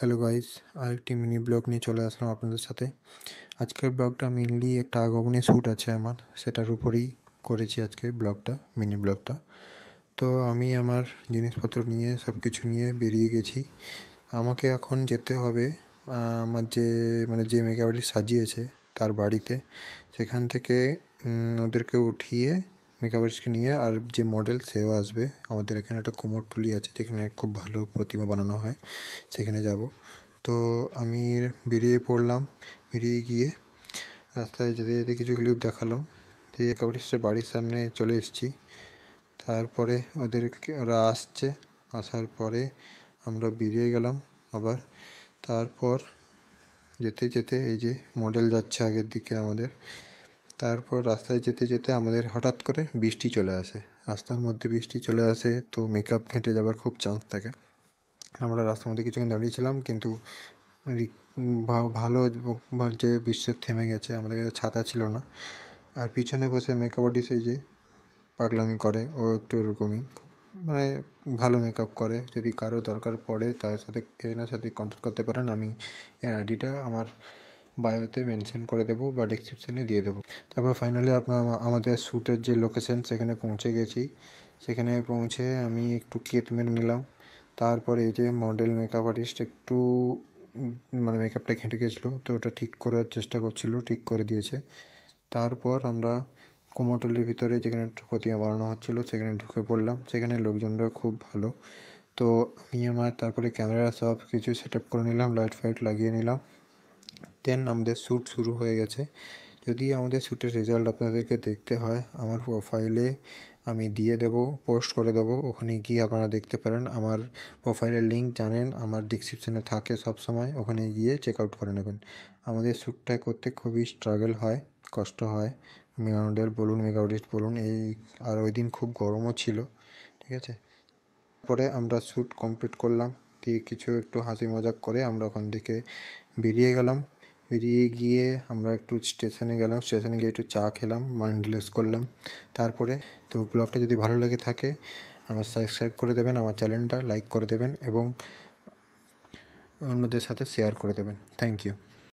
Hello guys, আরেকটি mini blog নিয়ে চলে আসলাম আপনাদের সাথে। আজকের ব্লগটা মেনলি একটা আগমনী শ্যুট আছে আমার, সেটার উপরেই করেছি আজকে ব্লগটা, মিনি ব্লগটা। তো আমি আমার জিনিসপত্র নিয়ে সব কিছু নিয়ে বেরিয়ে গেছি। আমাকে এখন যেতে হবে আমার যে মেকআপ আর্টিস্ট সাজিয়েছে তার বাড়িতে। সেখান থেকে ওদেরকে উঠিয়ে মেকআপ আর্টিস্টকে নিয়ে, আর যে মডেল সেও আসবে। আমাদের এখানে একটা কুমোরটুলি আছে যেখানে খুব ভালো প্রতিমা বানানো হয়, সেখানে যাব। তো আমি বেরিয়ে পড়লাম। বেরিয়ে গিয়ে রাস্তায় যেতে যেতে কিছু ক্লিপ দেখালাম, দিয়ে মেকআপ আর্টিস্টের বাড়ির সামনে চলে এসেছি। তারপরে ওরা আসছে, আসার পরে আমরা বেরিয়ে গেলাম আবার। তারপর যেতে যেতে এই যে মডেল যাচ্ছে আগের দিকে আমাদের। তারপর রাস্তায় যেতে যেতে আমাদের হঠাৎ করে বৃষ্টি চলে আসে। রাস্তার মধ্যে বৃষ্টি চলে আসে তো মেকআপ ঘেঁটে যাওয়ার খুব চান্স থাকে। আমরা রাস্তার মধ্যে কিছুক্ষণ দাঁড়িয়েছিলাম, কিন্তু ভালো যে বৃষ্টি থেমে গেছে, আমাদের কাছে ছাতা ছিল না। আর পিছনে বসে মেকআপ আর্টিস্ট এই যে পাগলামি করে, ও একটু এরকমই, মানে ভালো মেকআপ করে। যদি কারো দরকার পড়ে তার সাথে এনার সাথে কন্ট্যাক্ট করতে পারেন। আমি এর আইডিটা আমার বায়োতে মেনশন করে দেবো বা ডিসক্রিপশানে দিয়ে দেবো। তারপর ফাইনালি আমাদের শ্যুটের যে লোকেশন সেখানে পৌঁছে গেছি। সেখানে পৌঁছে আমি একটু কেক মেরে নিলাম। তারপরে এই যে মডেল মেকআপ আর্টিস্ট একটু মানে মেকআপটা ঘেঁটে গেছিলো, তো ওটা ঠিক করার চেষ্টা করছিল, ঠিক করে দিয়েছে। তারপর আমরা কুমোরটুলির ভিতরে যেখানে প্রতিমা বানানো হচ্ছিলো সেখানে ঢুকে পড়লাম। সেখানে লোকজনরা খুব ভালো। তো আমি আমার তারপরে ক্যামেরা সব কিছু সেট আপ করে নিলাম, লাইট ফাইট লাগিয়ে নিলাম। দেন আমাদের শ্যুট শুরু হয়ে গেছে। যদি আমাদের শ্যুটের রেজাল্ট আপনাদেরকে দেখতে হয়, আমার প্রোফাইলে আমি দিয়ে দেবো, পোস্ট করে দেবো, ওখানে গিয়ে আপনারা দেখতে পারেন। আমার প্রোফাইলের লিঙ্ক জানেন, আমার ডিসক্রিপশানে থাকে সব সময়, ওখানে গিয়ে চেক আউট করে নেবেন। আমাদের শ্যুটটা করতে খুবই স্ট্রাগল হয়, কষ্ট হয়। মডেল বলুন, মেকআপ আর্টিস্ট বলুন, আর ওই দিন খুব গরমও ছিল, ঠিক আছে। পরে আমরা শ্যুট কমপ্লিট করলাম, দিয়ে কিছু একটু হাসি মজাক করে আমরা ওখান থেকে বেরিয়ে গেলাম। বেরিয়ে গিয়ে আমরা একটু স্টেশনে গেলাম, স্টেশনে গিয়ে একটু চা খেলাম, মাইন্ড রিল্যাক্স করলাম। তারপরে তো ব্লগটা যদি ভালো লেগে থাকে আমার সাবস্ক্রাইব করে দেবেন, আমার চ্যানেলটা লাইক করে দেবেন এবং অন্যদের সাথে শেয়ার করে দেবেন। Thank you.